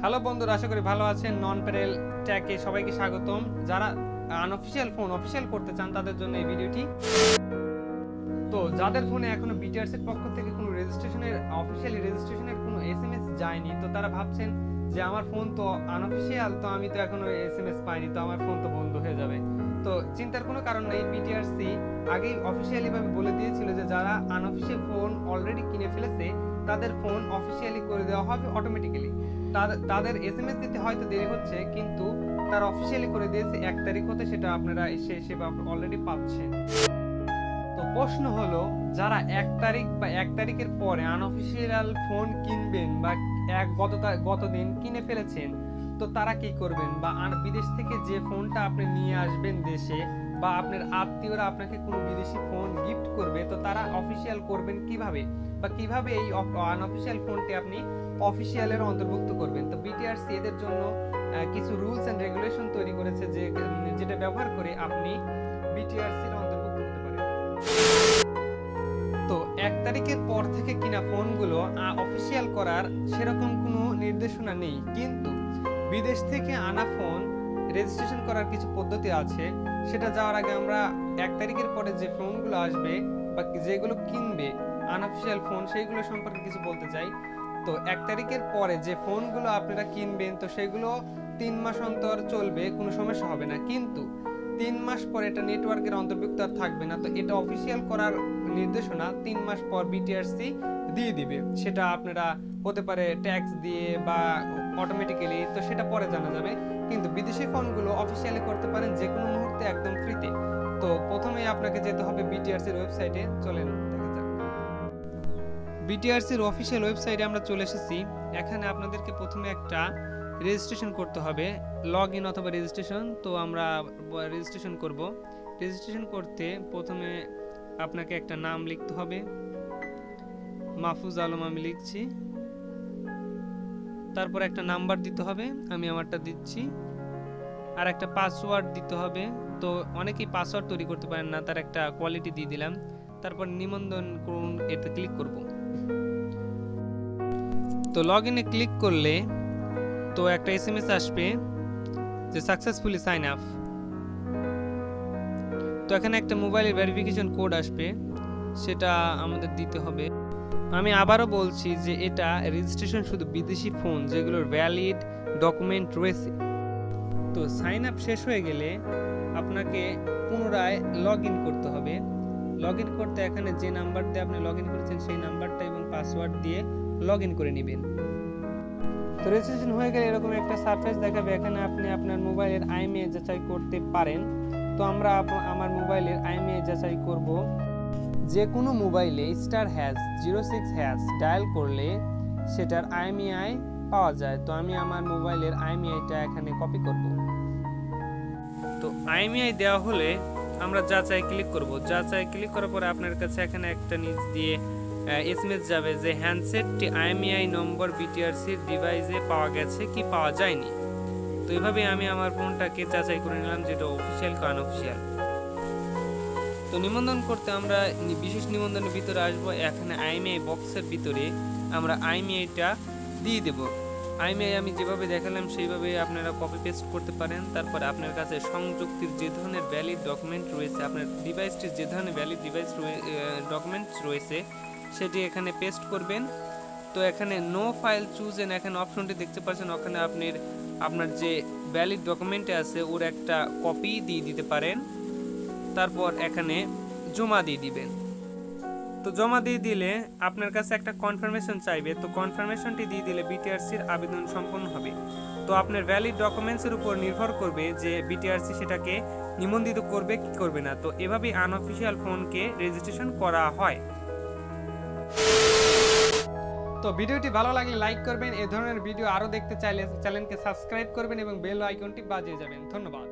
Hello বন্ধুরা, আশা করি ভালো আছেন। নন প্যারেল ট্যাকে সবাইকে স্বাগতম। যারা আনঅফিশিয়াল ফোন অফিশিয়াল করতে চান তাদের জন্য এই ভিডিওটি। তো যাদের ফোনে এখনো বিটিআরসির পক্ষ থেকে কোনো অফিশিয়ালি রেজিস্ট্রেশনের কোনো এসএমএস যায়নি, তো তারা ভাবছেন যে আমার ফোন তো আনঅফিশিয়াল, তো আমি তো এখনো এসএমএস পাইনি, তো আমার ফোন তো বন্ধ হয়ে যাবে। তো চিন্তার কোনো কারণ নেই। বিটিআরসি আগেই অফিশিয়ালি ভাবে বলে দিয়েছিল যে যারা আনঅফিশিয়াল ফোন অলরেডি কিনে ফেলেছে তাদের ফোন অফিশিয়ালি করে দেওয়া হবে অটোমেটিক্যালি। তাদের এসএমএস দিতে হয়তো দেরি হচ্ছে, কিন্তু তারা অফিশিয়ালি করে দিয়েছে 1 তারিখ হতে, সেটা আপনারা সেবা অলরেডি পাচ্ছেন। তো প্রশ্ন হলো, যারা 1 তারিখ বা 1 তারিখের পরে আনঅফিশিয়াল ফোন কিনবেন বা গতদিন কিনে ফেলেছেন, তো তারা কি করবেন? বা বিদেশ থেকে যে ফোনটা আপনি নিয়ে আসবেন দেশে, বা আপনার আত্মীয়রা আপনাকে কোনো বিদেশি ফোন গিফট করবে, তো তারা অফিশিয়াল করবেন কিভাবে, বা কিভাবে এই আনঅফিশিয়াল ফোনটি আপনি অফিশিয়ালের অন্তর্ভুক্ত করবেন? তো বিটিআরসি এদের জন্য কিছু রুলস এন্ড রেগুলেশন তৈরি করেছে, যেটা ব্যবহার করে আপনি বিটিআরসির অন্তর্ভুক্ত হতে পারেন। তো 1 তারিখের পর থেকে কিনা ফোনগুলো অফিশিয়াল করার সেরকম কোনো নির্দেশনা নেই, কিন্তু বিদেশ থেকে আনা ফোন রেজিস্ট্রেশন করার কিছু পদ্ধতি আছে। সেটা যাওয়ার আগে আমরা 1 তারিখের পরে যে ফোনগুলো আসবে বা যেগুলো কিনবে আনঅফিশিয়াল ফোন, সেইগুলো সম্পর্কে কিছু বলতে চাই। তো 1 তারিখের পরে যে ফোনগুলো আপনারা কিনবেন, তো সেগুলো 3 মাস অন্তর চলবে, কোনো সমস্যা হবে না। কিন্তু 3 মাস পরে এটা নেটওয়ার্কের অন্তর্ভুক্ত আর থাকবে না। তো এটা অফিশিয়াল করার নির্দেশনা 3 মাস পর বিটিআরসি দিয়ে দিবে। সেটা আপনারা হতে পারে ট্যাক্স দিয়ে বা অটোমেটিক্যালি, তো সেটা পরে জানা যাবে। কিন্তু বিদেশি ফোনগুলো অফিশিয়ালি করতে পারেন যে কোনো মুহূর্তে, একদম ফ্রিতে। তো প্রথমেই আপনাকে যেতে হবে বিটিআরসির ওয়েবসাইটে। চলেন দেখা যাক। বিটিআরসির অফিশিয়াল ওয়েবসাইটে আমরা চলে এসেছি। এখানে আপনাদেরকে প্রথমে একটা রেজিস্ট্রেশন করতে হবে, লগ ইন অথবা রেজিস্ট্রেশন। তো আমরা রেজিস্ট্রেশন করব। রেজিস্ট্রেশন করতে প্রথমে আপনাকে একটা নাম লিখতে হবে। মাহফুজ আলম আমি লিখছি। তারপর একটা নাম্বার দিতে হবে, আমি আমারটা দিচ্ছি। আর একটা পাসওয়ার্ড দিতে হবে। তো অনেকেই পাসওয়ার্ড তৈরি করতে পারেন না, তার একটা কোয়ালিটি দিয়ে দিলাম। তারপর নিবন্ধন করুন, এতে ক্লিক করব। তো লগ ইনে ক্লিক করলে তো একটা এসএমএস আসবে যে সাকসেসফুলি সাইন আপ। তো এখানে একটা মোবাইলের ভেরিফিকেশন কোড আসবে, সেটা আমাদের দিতে হবে। আমি আবারও বলছি যে এটা রেজিস্ট্রেশন শুধু বিদেশি ফোন যেগুলোর ভ্যালিড ডকুমেন্ট রয়েছে। তো সাইন আপ শেষ হয়ে গেলে আপনাকে পুনরায় লগ ইন করতে হবে। লগ ইন করতে এখানে যে নাম্বার দিয়ে আপনি লগ ইন করেছেন সেই নাম্বারটা এবং পাসওয়ার্ড দিয়ে লগ ইন করে নেবেন। তো রেজিস্ট্রেশন হয়ে গেলে এরকম একটা সারফেস দেখাবে। এখানে আপনি আপনার মোবাইলের আইএমইআই যাচাই করতে পারেন। তো আমরা আমার মোবাইলের আইএমইআই যাচাই করব। যে কোনো মোবাইলে *#06# ডায়াল করলে সেটার আইএমইআই পাওয়া যায়। তো আমি আমার মোবাইলের আইএমইআইটা এখানে কপি করব। তো আইএমইআই দেওয়া হলে আমরা যাচাই ক্লিক করব। যাচাই ক্লিক করার পরে আপনার কাছে এখানে একটা নিচ দিয়ে এসএমএস যাবে যে হ্যান্ডসেটটি আইএমইআই নম্বর বিটিআরসির ডিভাইসে পাওয়া গেছে কি পাওয়া যায়নি। তো এইভাবে আমি আমার ফোনটাকে যাচাই করে নিলাম যেটা অফিশিয়াল কি আনঅফিশিয়াল। তো নিবন্ধন করতে আমরা বিশেষ নিবন্ধনের ভিতরে আসবো। এখানে আইএমইআই বক্সের ভিতরে আমরা আইএমইআইটা দিয়ে দেব। আইএমইআই আমি যেভাবে দেখালাম সেইভাবে আপনারা কপি পেস্ট করতে পারেন। তারপরে আপনার কাছে সংযুক্তির যে ধরনের ভ্যালিড ডকুমেন্ট রয়েছে, আপনার ডিভাইসটির যে ধরনের ভ্যালিড ডকুমেন্টস রয়েছে সেটি এখানে পেস্ট করবেন। তো এখানে নো ফাইল চুজ এন এখানে অপশনটি দেখতে পাচ্ছেন। ওখানে আপনার যে ভ্যালিড ডকুমেন্টে আছে ওর একটা কপি দিয়ে দিতে পারেন। তারপর এখানে জমা দিয়ে দিবেন। তো জমা দিয়ে দিলে আপনার কাছে একটা কনফার্মেশন চাইবে। তো কনফার্মেশনটি দিয়ে দিলে বিটিআরসির আবেদন সম্পন্ন হবে। তো আপনার ভ্যালিড ডকুমেন্টসের উপর নির্ভর করবে যে বিটিআরসি সেটাকে নিবন্ধিত করবে কি করবে না। তো এভাবেই আনঅফিশিয়াল ফোনকে রেজিস্ট্রেশন করা হয়। তো ভিডিওটি ভালো লাগলে লাইক করবেন। এই ধরনের ভিডিও আরও দেখতে চাইলে চ্যানেলকে সাবস্ক্রাইব করবেন এবং বেল আইকনটি বাজিয়ে যাবেন। ধন্যবাদ।